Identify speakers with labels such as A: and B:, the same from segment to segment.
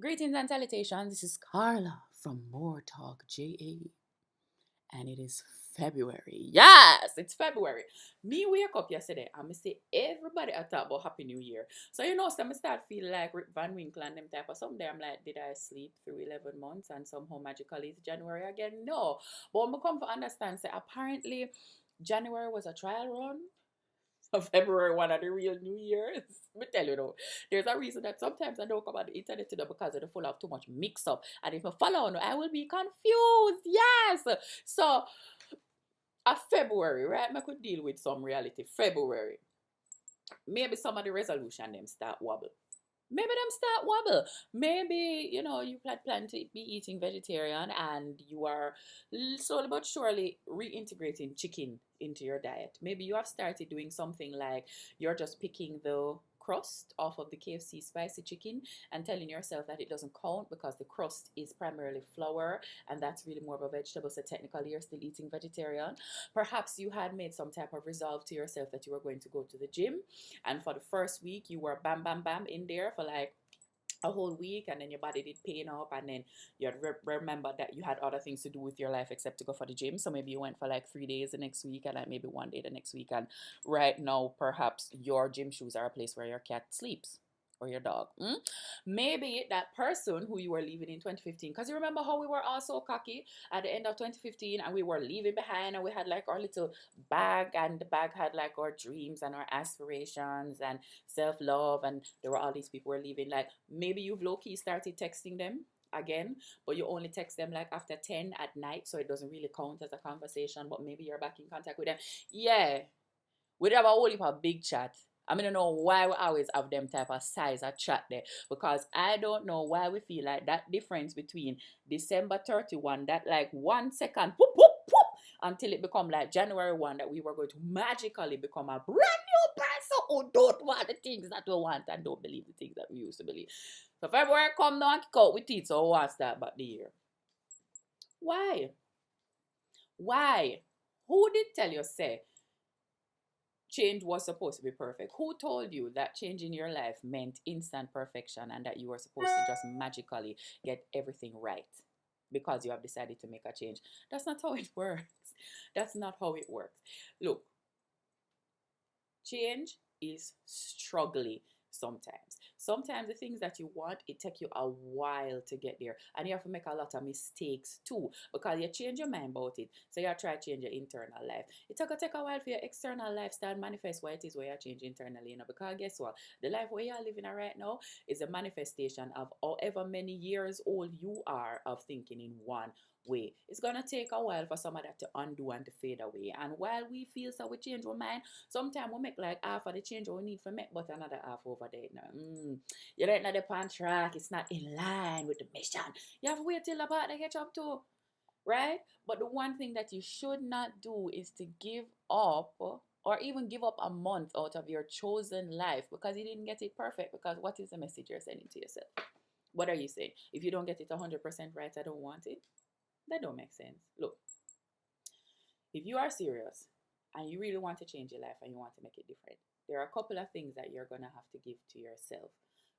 A: Greetings and salutations. This is Carla from MooreTalkJa, and it is February. Yes, it's February. Me wake up yesterday and me say everybody I talk about Happy New Year. So some start feel like Rick Van Winkle and them type of someday I'm like, did I sleep through 11 months and somehow magically it's January again? No. But I'm come to understand say apparently January was a trial run of February one of the real New Year's. Me tell you though, there's a reason that sometimes I don't come on the internet today because it's full of too much mix up. And if I follow on, I will be confused. Yes. So a February, right? I could deal with some reality. February. Maybe some of the resolution them start wobble. Maybe them start wobble. Maybe, you plan to be eating vegetarian and you are slowly but surely reintegrating chicken into your diet. Maybe you have started doing something like you're just picking the crust off of the KFC spicy chicken and telling yourself that it doesn't count because the crust is primarily flour and that's really more of a vegetable. So technically you're still eating vegetarian. Perhaps you had made some type of resolve to yourself that you were going to go to the gym, and for the first week you were bam bam bam in there for like a whole week, and then your body did pain up, and then you had remember that you had other things to do with your life except to go for the gym. So maybe you went for like 3 days the next week and like maybe 1 day the next week, and right now perhaps your gym shoes are a place where your cat sleeps or your dog. Maybe that person who you were leaving in 2015, because you remember how we were all so cocky at the end of 2015 and we were leaving behind and we had like our little bag, and the bag had like our dreams and our aspirations and self-love, and there were all these people were leaving. Like maybe you've low-key started texting them again, but you only text them like after 10 at night, so it doesn't really count as a conversation, but maybe you're back in contact with them. Yeah, we have a whole heap of big chat. I mean, I don't know why we always have them type of size of chat there, because I don't know why we feel like that difference between December 31, that like 1 second, whoop, whoop, whoop, until it become like January 1, that we were going to magically become a brand new person who don't want the things that we want and don't believe the things that we used to believe. So February come now and kick out with it, so we want to start back the year. Why? Why? Who did tell you, say, change was supposed to be perfect? Who told you that changing your life meant instant perfection and that you were supposed to just magically get everything right because you have decided to make a change? That's not how it works. That's not how it works. Look, change is struggly sometimes. Sometimes the things that you want, it take you a while to get there, and you have to make a lot of mistakes too because you change your mind about it. So you try to change your internal life. It's gonna take a while for your external lifestyle manifest what it is where you change internally, because guess what, the life where you're living right now is a manifestation of however many years old you are of thinking in one way. It's gonna take a while for some of that to undo and to fade away, and while we feel so we change our mind, sometimes we make like half of the change we need for make, but another half over there. Now, you don't know the pan track, it's not in line with the mission. You have to wait till the partner catch up to, right? But the one thing that you should not do is to give up or even give up a month out of your chosen life because you didn't get it perfect. Because what is the message you're sending to yourself? What are you saying? If you don't get it 100% right, I don't want it. That don't make sense. Look, if you are serious and you really want to change your life and you want to make it different, there are a couple of things that you're going to have to give to yourself,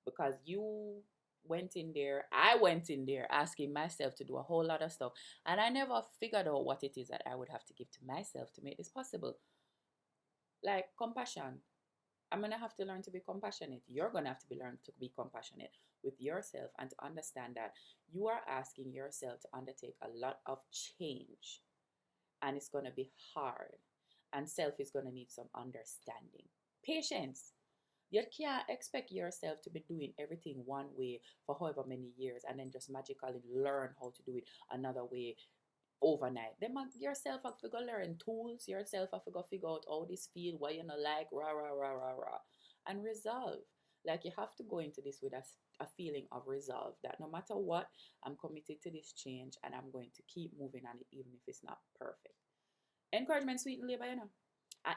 A: because you went in there, I went in there asking myself to do a whole lot of stuff, and I never figured out what it is that I would have to give to myself to make this possible. Like compassion. I'm going to have to learn to be compassionate. You're going to have to be learn to be compassionate with yourself and to understand that you are asking yourself to undertake a lot of change, and it's going to be hard, and self is going to need some understanding, patience. You can't expect yourself to be doing everything one way for however many years and then just magically learn how to do it another way overnight. Then yourself have to go learn tools, yourself have to go figure out how this feel, what you know like, rah, rah, rah, rah, rah, and resolve. Like you have to go into this with a feeling of resolve that no matter what, I'm committed to this change and I'm going to keep moving on it even if it's not perfect. Encouragement sweeten labor, And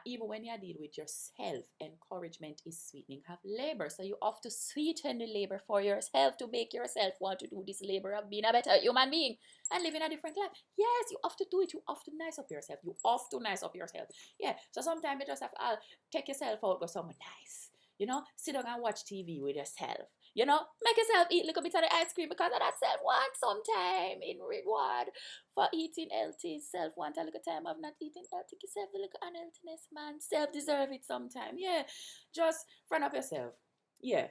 A: even when you deal with yourself, encouragement is sweetening have labor. So you have to sweeten the labor for yourself to make yourself want to do this labor of being a better human being and living a different life. Yes, you have to do it. You have to nice up yourself. You have to nice up yourself. Yeah. So sometimes you just have to take yourself out, go somewhere nice. Sit down and watch TV with yourself. You know, make yourself eat a little bit of the ice cream because of that self want sometime in reward for eating healthy. Self want a little time of not eating healthy. Give yourself a little unhealthiness, man. Self deserve it sometime. Yeah. Just front up yourself. Yeah.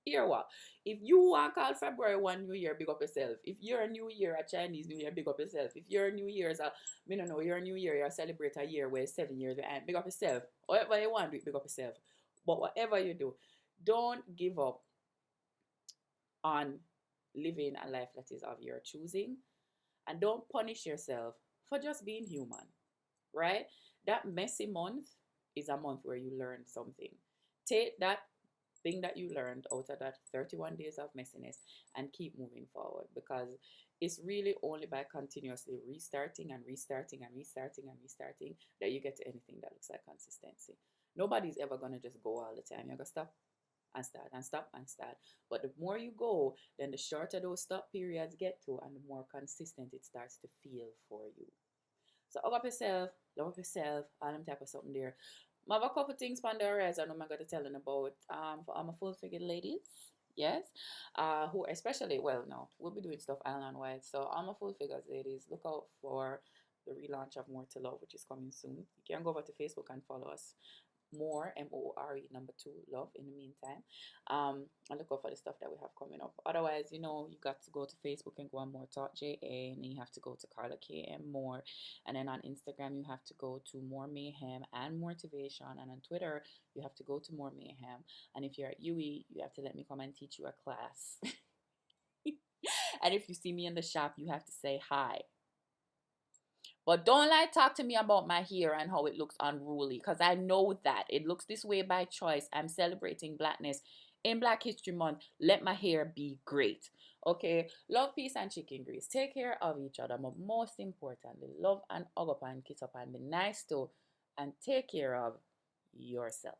A: Hear what? If you want to call February 1 New Year, big up yourself. If you're a New Year, a Chinese New Year, big up yourself. If you're a New Year's, me don't know, you're a New Year, you celebrate a year where it's 7 years behind, big up yourself. Whatever you want, do it, big up yourself. But whatever you do, don't give up on living a life that is of your choosing. And don't punish yourself for just being human, right? That messy month is a month where you learn something. Take that thing that you learned out of that 31 days of messiness and keep moving forward, because it's really only by continuously restarting and restarting and restarting and restarting that you get to anything that looks like consistency. Nobody's ever going to just go all the time. You're going to stop and start and stop and start. But the more you go, then the shorter those stop periods get to, and the more consistent it starts to feel for you. So hug up yourself, love up yourself, all them type of something there. I have a couple things on the horizon I'm going to tell them about for all my full figured ladies. Yes. Who especially, well, no, we'll be doing stuff island wide. So all my full figures ladies, look out for the relaunch of More to Love, which is coming soon. You can go over to Facebook and follow us. More MORE number 2 love in the meantime. And look out for the stuff that we have coming up. Otherwise, you know, you got to go to Facebook and go on MooreTalkJa, and then you have to go to Carla KM More, and then on Instagram you have to go to More Mayhem and Mooretivation, and on Twitter you have to go to More Mayhem. And if you're at UE, you have to let me come and teach you a class. And if you see me in the shop, you have to say hi. But don't like talk to me about my hair and how it looks unruly, because I know that it looks this way by choice. I'm celebrating blackness in Black History Month. Let my hair be great. Okay, love, peace, and chicken grease. Take care of each other, but most importantly, love and hug up and kiss up and be nice to and take care of yourself.